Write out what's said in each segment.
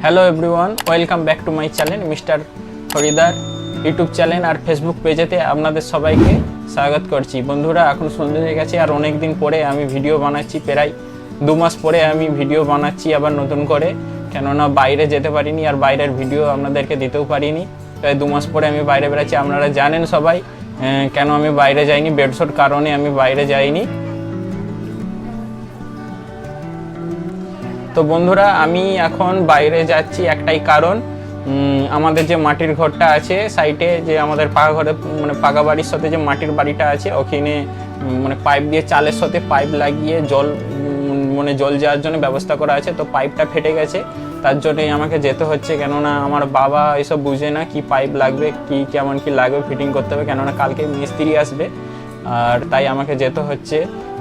Hello everyone, welcome back to my channel mister হরিদার YouTube channel আর Facebook পেজেতে আপনাদের সবাইকে স্বাগত করছি। বন্ধুরা, এখন সন্ধ্যে হয়ে গেছে আর অনেক দিন পরে আমি ভিডিও বানাচ্ছি। প্রায় 2 মাস পরে আমি ভিডিও বানাচ্ছি আবার নতুন করে, কেননা বাইরে যেতে পারিনি আর বাইরের ভিডিও আপনাদেরকে দিতেও পারিনি। তাই 2 মাস পরে আমি বাইরে বেড়াচ্ছি। আপনারা জানেন সবাই কেন আমি বাইরে যাইনি, বেডশোর কারণে আমি বাইরে যাইনি। তো বন্ধুরা, আমি এখন বাইরে যাচ্ছি একটাই কারণ, আমাদের যে মাটির ঘরটা আছে সাইডে, যে আমাদের পাকা ঘরে মানে পাকা বাড়ির সাথে যে মাটির বাড়িটা আছে, ওখানে মানে পাইপ দিয়ে চালের সাথে পাইপ লাগিয়ে জল জল যাওয়ার জন্য ব্যবস্থা করা আছে। তো পাইপটা ফেটে গেছে, তার জন্যই আমাকে যেতে হচ্ছে। কেননা আমার বাবা এসব বুঝে না কি পাইপ লাগবে, কি কেমন কি লাগবে, ফিটিং করতে হবে। কেননা কালকে মিস্ত্রি আসবে আর তাই আমাকে যেতে হচ্ছে।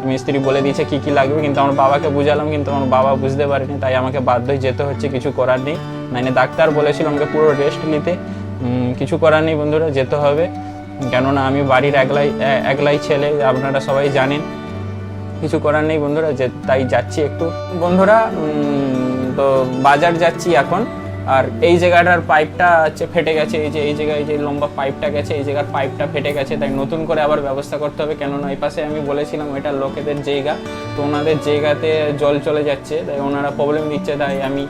মিস্ত্রি বলে দিয়েছে কি কি লাগবে, কিন্তু আমার বাবাকে বুঝালাম, কিন্তু আমার বাবা বুঝতে পারেনি, তাই আমাকে বাধ্য হয়ে যেতে হচ্ছে। কিছু করার নেই, মানে ডাক্তার বলেছিল আমাকে পুরো রেস্ট নিতে। কিছু করার নেই বন্ধুরা, যেতে হবে। কেননা আমি বাড়ির একলাই ছেলে, আপনারা সবাই জানেন। কিছু করার নেই বন্ধুরা, তাই যাচ্ছি একটু। বন্ধুরা, তো বাজার যাচ্ছি এখন। আর এই জায়গাটার পাইপটা হচ্ছে ফেটে গেছে, এই জায়গায় যে লম্বা পাইপটা গেছে, এই জায়গার পাইপটা ফেটে গেছে, তাই নতুন করে আবার ব্যবস্থা করতে হবে। কেননা এই পাশে আমি বলেছিলাম ওইটা লোকেদের জায়গা, তো ওনাদের জায়গাতে জল চলে যাচ্ছে, তাই ওনারা প্রবলেম দিচ্ছে। তাই আমি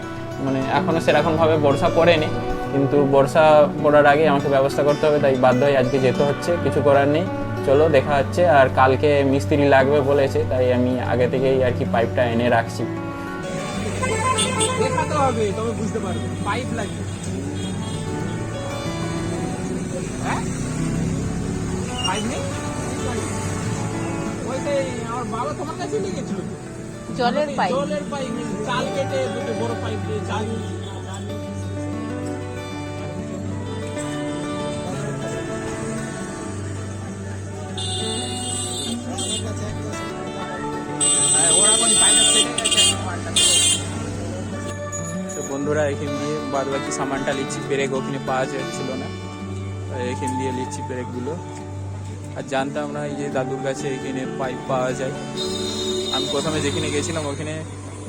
মানে এখনও সেরকমভাবে বর্ষা পড়েনি, কিন্তু বর্ষা পড়ার আগে আমাকে ব্যবস্থা করতে হবে, তাই বাধ্য হয়ে আজকে যেতে হচ্ছে। কিছু করার নেই, চলো দেখা হচ্ছে। আর কালকে মিস্ত্রি লাগবে বলেছে, তাই আমি আগে থেকেই আর কি পাইপটা এনে রাখছি। দেখাতে হবে তবে বুঝতে পারবে পাইপ লাগবে। হ্যাঁ, পাইপ নেই, ওইটাই আমার বাবা তোমার কাছে নিয়ে গেছিল। জলের পাইপ চাল কেটে দুটো বড় পাইপ দিয়ে চাল। তো বন্ধুরা, এখান দিয়ে বাদ বাকি সামানটা নিচ্ছি। ব্রেক ওখানে পাওয়া যাচ্ছিল না, এখান দিয়ে নিচ্ছি ব্রেকগুলো। আর জানতাম না এই যে দাদুর কাছে এখানে পাইপ পাওয়া যায়। আমি প্রথমে যেখানে গেছিলাম ওখানে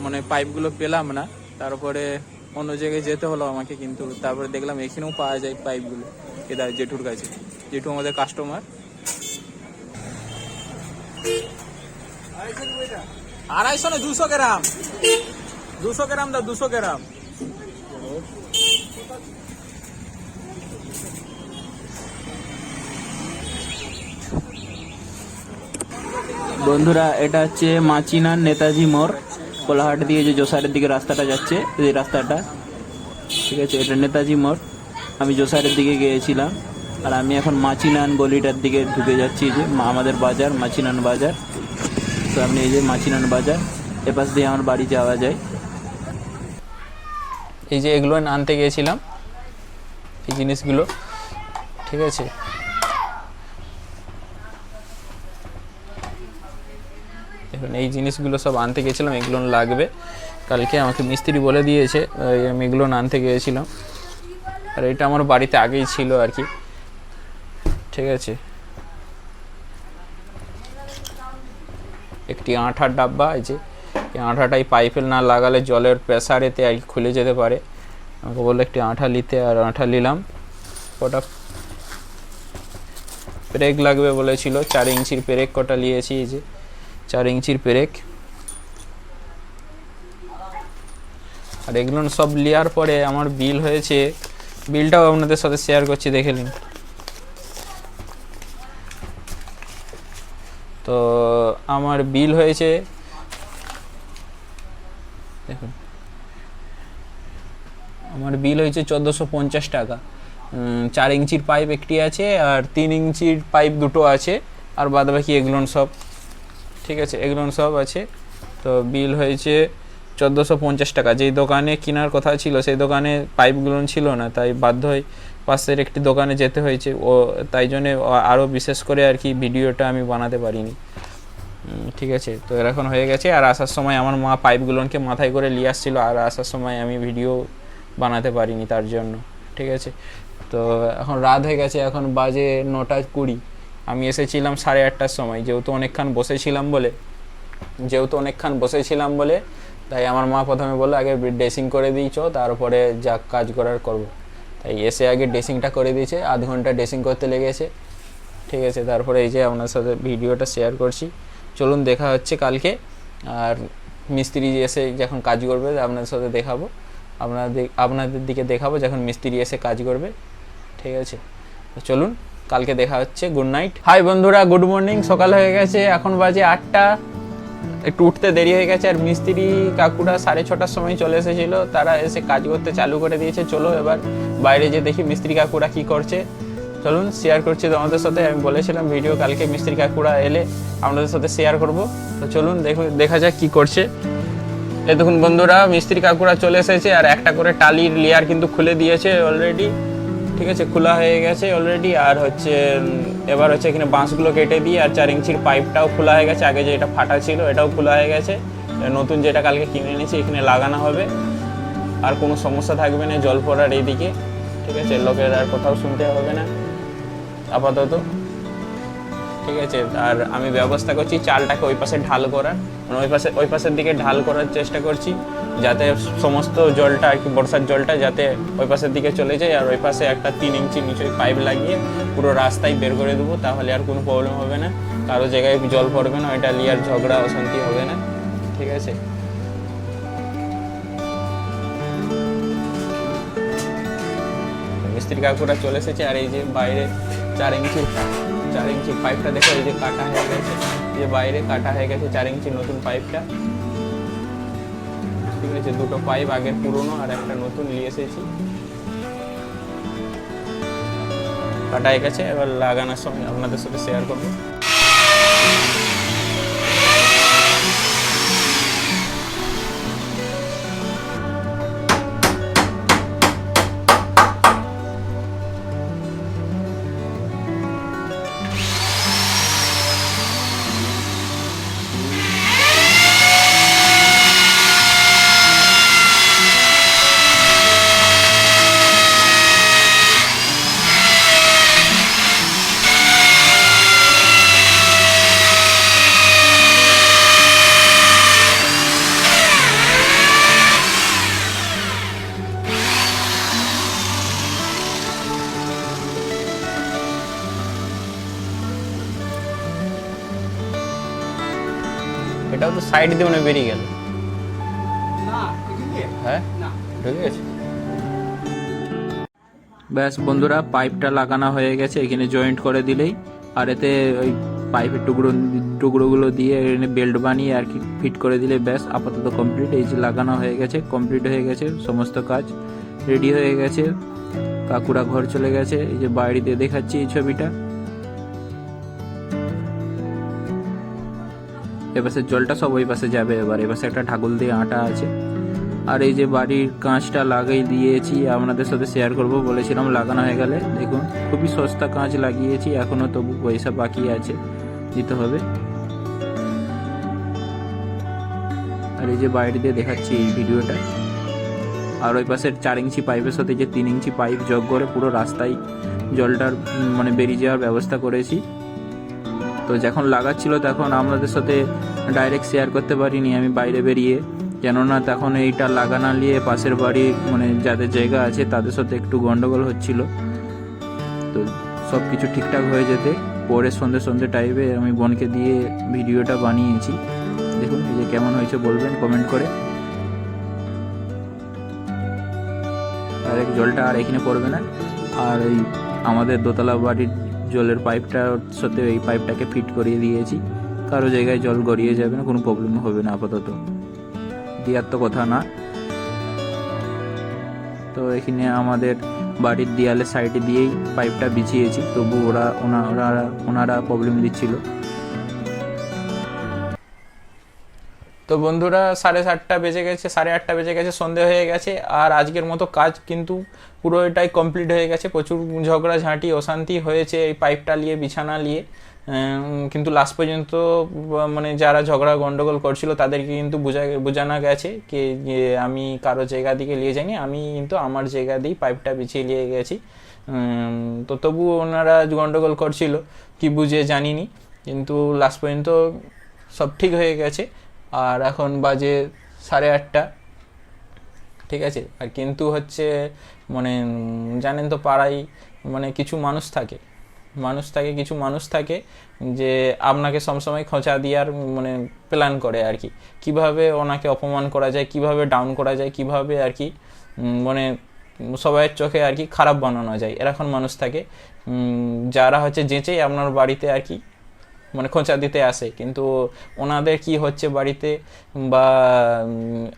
মানে পাইপগুলো পেলাম না, তারপরে অন্য জায়গায় যেতে হলো আমাকে, কিন্তু তারপরে দেখলাম এখানেও পাওয়া যায় পাইপগুলো। কেদার জেঠুর কাছে, জেঠু আমাদের কাস্টমার। 250 না 200 গ্রাম, 200 গ্রাম দাও, 200 গ্রাম। বন্ধুরা, এটা হচ্ছে মাচিনান নেতাজি মোড়, কোলাহাট দিয়ে যে জোসারের দিকে রাস্তাটা যাচ্ছে, এই রাস্তাটা, ঠিক আছে, এটা নেতাজি মোড়। আমি জোসারের দিকে গিয়েছিলাম, আর আমি এখন মাচিনান গলিটার দিকে ঢুকে যাচ্ছি। যে আমাদের বাজার মাচিনান বাজার, তো আপনি এই যে মাচিনান বাজার, এপাশ দিয়ে আমার বাড়ি যাওয়া যায়। এই যে এগুলো আনতে গিয়েছিলাম, এই জিনিসগুলো, ঠিক আছে। এখন এই জিনিসগুলো সব আনতে গিয়েছিলাম, এগুলো লাগবে কালকে, আমাকে মিস্ত্রি বলে দিয়েছে, আমি এগুলো আনতে গিয়েছিলাম। আর এটা আমার বাড়িতে আগেই ছিল আর কি, ঠিক আছে। একটি আঠার ডাব্বা, এই যে এই আঠাটাই পাইপে না লাগালে জলের প্রেসারেতে আর কি খুলে যেতে পারে। আমাকে বললো একটি আঠা নিতে, আর আঠা নিলাম। কটা ব্রেক লাগবে বলেছিল, 4 ইঞ্চির ব্রেক কটা নিয়েছি, এই যে 4 ইঞ্চির ব্রেক। আর এগুলো সব নেওয়ার পরে আমার বিল হয়েছে, বিলটাও আপনাদের সাথে শেয়ার করছি, দেখে নিন। তো আমার বিল হয়েছে, দেখুন, আমার বিল হয়েছে 1450 টাকা। 4 ইঞ্চির পাইপ একটি আছে, আর 3 ইঞ্চির পাইপ দুটো আছে, আর বাদ বাকি এগুলো সব, ঠিক আছে, এগুলো সব আছে। তো বিল হয়েছে 1450 টাকা। যেই দোকানে কেনার কথা ছিল সেই দোকানে পাইপগুলো ছিল না, তাই বাধ্য হয়ে পাশের একটি দোকানে যেতে হয়েছে। তাই জন্যে আরও বিশেষ করে আর কি ভিডিওটা আমি বানাতে পারিনি, ঠিক আছে। তো এরকম হয়ে গেছে। আর আসার সময় আমার মা পাইপগুলোকে মাথায় করে নিয়ে আসছিল, আর আসার সময় আমি ভিডিও বানাতে পারিনি তার জন্য, ঠিক আছে। তো এখন রাত হয়ে গেছে, এখন বাজে 9:20। আমি এসেছিলাম 8:30টার সময়, যেহেতু অনেকক্ষণ বসেছিলাম বলে তাই আমার মা প্রথমে বললো আগে ড্রেসিং করে দিয়েছো, তারপরে যা কাজ করার করবো। তাই এসে আগে ড্রেসিংটা করে দিয়েছে, আধ ঘন্টা ড্রেসিং করতে লেগেছে। ঠিক আছে, তারপরে এই যে আপনার সাথে ভিডিওটা শেয়ার করছি। চলুন দেখা হচ্ছে কালকে, আর মিস্ত্রি এসে যখন কাজ করবে আপনাদের সাথে দেখাবো, আপনাদের দিকে দেখাবো যখন মিস্ত্রি এসে কাজ করবে। ঠিক আছে, তো চলুন কালকে দেখা হচ্ছে। Good night. হাই বন্ধুরা, গুড মর্নিং। সকাল হয়ে গেছে, এখন বাজে 8টা। একটু উঠতে দেরি হয়ে গেছে, আর মিস্ত্রি কাকুরা 6:30টার সময় চলে এসেছিলো, তারা এসে কাজ করতে চালু করে দিয়েছে। চলো এবার বাইরে যে দেখি মিস্ত্রি কাকুরা কি করছে। চলুন শেয়ার করছি তোমাদের সাথে। আমি বলেছিলাম ভিডিও কালকে মিস্ত্রি কাকুরা এলে আপনাদের সাথে শেয়ার করব। তো চলুন দেখা যাক কি করছে। এই দেখুন বন্ধুরা, মিস্ত্রি কাকুরা চলে এসেছে, আর একটা করে টালির লেয়ার কিন্তু খুলে দিয়েছে অলরেডি। ঠিক আছে, খোলা হয়ে গেছে অলরেডি। আর হচ্ছে এবার হচ্ছে এখানে বাঁশগুলো কেটে দিয়ে, আর 4 ইঞ্চির পাইপটাও খোলা হয়ে গেছে। আগে যেটা ফাটা ছিল এটাও খোলা হয়ে গেছে। নতুন যেটা কালকে কিনে এনেছি এখানে লাগানো হবে, আর কোনো সমস্যা থাকবে না জল পড়ার এইদিকে। ঠিক আছে, লোকের আর কোথাও শুনতে হবে না আপাতত। ঠিক আছে, আর আমি ব্যবস্থা করছি চালটাকে ওই পাশে ঢাল করার, মানে ওই পাশের দিকে ঢাল করার চেষ্টা করছি, যাতে সমস্ত জলটা আর কি বর্ষার জলটা যাতে ওই পাশের দিকে চলে যায়। আর ওই পাশে একটা 3 ইঞ্চি নিচে পাইপ লাগিয়ে পুরো রাস্তায় বের করে দেবো, তাহলে আর কোনো প্রবলেম হবে না, কারো জায়গায় জল পড়বে না, ওইটা নিয়ে আর ঝগড়া অশান্তি হবে না। ঠিক আছে, মিস্ত্রি কাকুরা চলে এসেছে। আর এই যে বাইরে 4 ইঞ্চি পাইপটা দেখো, এই যে কাটা হয়ে গেছে, যে বাইরে কাটা হয়ে গেছে 4 ইঞ্চি নতুন পাইপটা। ঠিক আছে, দুটো পাইপ, আগের পুরনো আর একটা নতুন নিয়ে এসেছি। কাটা হয়ে গেছে, এবার লাগানোর সময় আপনাদের সাথে শেয়ার করবো। এটাও তো সাইড দিয়ে মনে বেরিয়ে গেল। হ্যাঁ, ঢুকে গেছে। ব্যাস বন্ধুরা, পাইপটা লাগানো হয়ে গেছে, এখানে জয়েন্ট করে দিলেই, আর এতে ওই পাইপের টুকরোগুলো দিয়ে এখানে বেল্ট বানিয়ে আর কি ফিট করে দিলে ব্যাস আপাতত কমপ্লিট। এই যে লাগানো হয়ে গেছে, কমপ্লিট হয়ে গেছে, সমস্ত কাজ রেডি হয়ে গেছে। কাকুরা ঘর চলে গেছে। এই যে বাইরে দিয়ে দেখাচ্ছি এই ছবিটা। এপাশে জলটা সব ওই পাশে যাবে। এবার এপাশে একটা ঢাকুল দিয়ে আটা আছে। আর এই যে বাড়ির কাঁচটা লাগিয়ে দিয়েছি, আপনাদের সাথে শেয়ার করব বলেছিলাম, লাগানো হয়ে গেলে দেখুন খুবই সস্তা কাঁচ লাগিয়েছি, এখনো তবু পয়সা বাকি আছে, দিতে হবে। আর এই যে বাইরে দিয়ে দেখাচ্ছি এই ভিডিওটা। আর ওই পাশের 4 ইঞ্চি পাইপের সাথে যে 3 ইঞ্চি পাইপ যোগ করে পুরো রাস্তায় জলটার মানে বেরিয়ে যাওয়ার ব্যবস্থা করেছি। তো যখন লাগাচ্ছিল তখন আপনাদের সাথে ডাইরেক্ট শেয়ার করতে পারিনি আমি বাইরে বেরিয়ে, কেননা তখন এইটা লাগানো নিয়ে পাশের বাড়ি মানে যাদের জায়গা আছে তাদের সাথে একটু গন্ডগোল হচ্ছিল। তো সব কিছু ঠিকঠাক হয়ে যেতে পরে সন্ধ্যে টাইপে আমি বোনকে দিয়ে ভিডিওটা বানিয়েছি। দেখুন এই যে কেমন হয়েছে বলবেন কমেন্ট করে। আর এই জলটা আর এখানে পড়বে না। আর এই আমাদের দোতলা বাড়ির জলের পাইপটার সাথে এই পাইপটাকে ফিট করিয়ে দিয়েছি, কারো জায়গায় জল গড়িয়ে যাবে না, কোনো প্রবলেম হবে না আপাতত, দেওয়ার তো কথা না। তো এখানে আমাদের বাড়ির দেয়ালের সাইডে দিয়েই পাইপটা বিছিয়েছি, তবু ওনারা প্রবলেম দিচ্ছিল। তো বন্ধুরা 7:30 বেজে গেছে, 8:30 বেজে গেছে, সন্ধে হয়ে গেছে। আর আজকের মতো কাজ কিন্তু পুরো এটাই কমপ্লিট হয়ে গেছে। প্রচুর ঝগড়াঝাঁটি অশান্তি হয়েছে এই পাইপটা নিয়ে, বিছানা নিয়ে, কিন্তু লাস্ট পর্যন্ত মানে যারা ঝগড়া গন্ডগোল করছিল তাদেরকে কিন্তু বোঝানো গেছে কি যে আমি কারো জায়গা দিকে নিয়ে যাইনি, আমি কিন্তু আমার জায়গা দিয়েই পাইপটা বিছিয়ে নিয়ে গেছি। তো তবু ওনারা গন্ডগোল করছিল কি বুঝে জানিনি, কিন্তু লাস্ট পর্যন্ত সব ঠিক হয়ে গেছে। আর এখন বাজে 8:30, ঠিক আছে। আর কিন্তু হচ্ছে মানে জানেন তো পাড়ায় মানে কিছু মানুষ থাকে কিছু মানুষ থাকে যে আপনাকে সবসময় খোঁচা দেওয়ার মানে প্ল্যান করে আর কি, কীভাবে ওনাকে অপমান করা যায়, কিভাবে ডাউন করা যায়, কিভাবে আর কি মানে সবাইয়ের চোখে আর কি খারাপ বানানো যায়, এরকম মানুষ থাকে যারা হচ্ছে যেচেই আপনার বাড়িতে আর কি মানে খোঁচা দিতে আসে। কিন্তু ওনাদের কি হচ্ছে বাড়িতে বা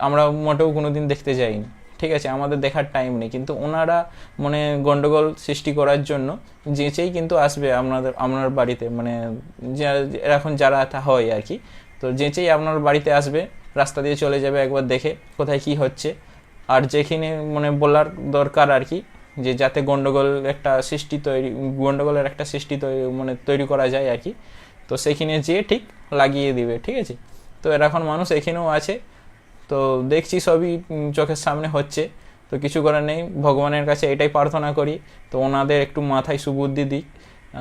আমরা মোটেও কোনো দিন দেখতে যাইনি, ঠিক আছে, আমাদের দেখার টাইম নেই, কিন্তু ওনারা মানে গন্ডগোল সৃষ্টি করার জন্য যেচেই কিন্তু আসবে আপনার বাড়িতে, মানে এখন যারা হয় আর কি, তো যেচেই আপনার বাড়িতে আসবে, রাস্তা দিয়ে চলে যাবে একবার দেখে কোথায় কি হচ্ছে। আর যেখানে মানে বলার দরকার আর কি যে যাতে গন্ডগোলের একটা সৃষ্টি তৈরি করা যায় আর কি, তো সেখানে যেয়ে ঠিক লাগিয়ে দিবে, ঠিক আছে। তো এরকম মানুষ এখানেও আছে, তো দেখছি সবই চোখের সামনে হচ্ছে, তো কিছু করার নেই, ভগবানের কাছে এটাই প্রার্থনা করি তো ওনাদের একটু মাথায় সুবুদ্ধি দিই,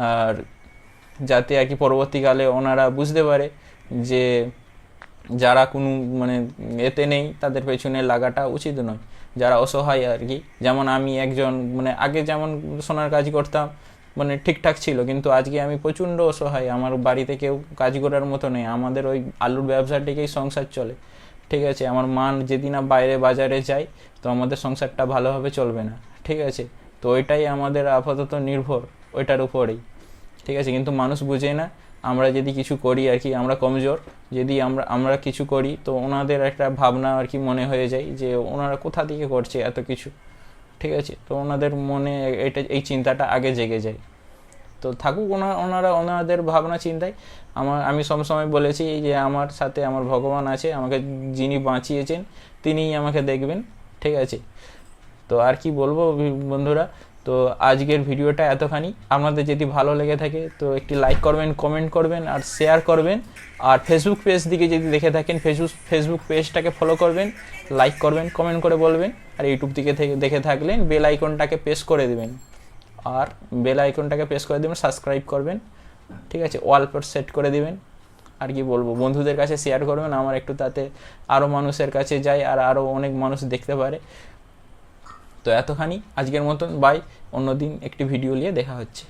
আর যাতে আর কি পরবর্তীকালে ওনারা বুঝতে পারে যে যারা কোনো মানে এতে নেই তাদের পেছনে লাগাটা উচিত নয়, যারা অসহায় আর কি। যেমন আমি একজন মানে আগে যেমন সোনার কাজ করতাম মানে ঠিকঠাক ছিল, কিন্তু আজকে আমি প্রচণ্ড অসহায়, আমার বাড়িতে কেউ কাজ করার মতো নেই, আমাদের ওই আলুর ব্যবসাটিকেই সংসার চলে, ঠিক আছে। আমার মা যদি না বাইরে বাজারে যায় তো আমাদের সংসারটা ভালোভাবে চলবে না, ঠিক আছে। তো ওইটাই আমাদের আপাতত নির্ভর ওইটার উপরেই, ঠিক আছে। কিন্তু মানুষ বুঝে না, আমরা যদি কিছু করি আর কি আমরা কমজোর, যদি আমরা কিছু করি তো ওনাদের একটা ভাবনা আর কি মনে হয়ে যায় যে ওনারা কোথা থেকে করছে এত কিছু, ঠিক আছে। তো ওনাদের মনে এই চিন্তাটা আগে জেগে যায়, তো থাকুক ওনাদের ভাবনা চিন্তায়। আমি সবসময় বলেছি যে আমার সাথে আমার ভগবান আছে, আমাকে যিনি বাঁচিয়েছেন তিনিই আমাকে দেখবেন, ঠিক আছে। তো আর কি বলবো বন্ধুরা, তো আজকের ভিডিওটা এতখানি। আপনাদের যদি ভালো লেগে থাকে তো একটি লাইক করবেন, কমেন্ট করবেন আর শেয়ার করবেন। আর ফেসবুক পেজ দিকে যদি দেখে থাকেন ফেসবুক পেজটাকে ফলো করবেন, লাইক করবেন, কমেন্ট করে বলবেন। আর ইউটিউব দিকে দেখে থাকলেন বেল আইকনটাকে প্রেস করে দেবেন, সাবস্ক্রাইব করবেন, ঠিক আছে, অল পর সেট করে দিবেন। আর কি বলবো, বন্ধুদের কাছে শেয়ার করবেন, আমার একটু তাতে আরও মানুষের কাছে যায় আর আরও অনেক মানুষ দেখতে পারে। তো এতখানি আজকের মতন, বাই, অন্যদিন একটি ভিডিও নিয়ে দেখা হচ্ছে।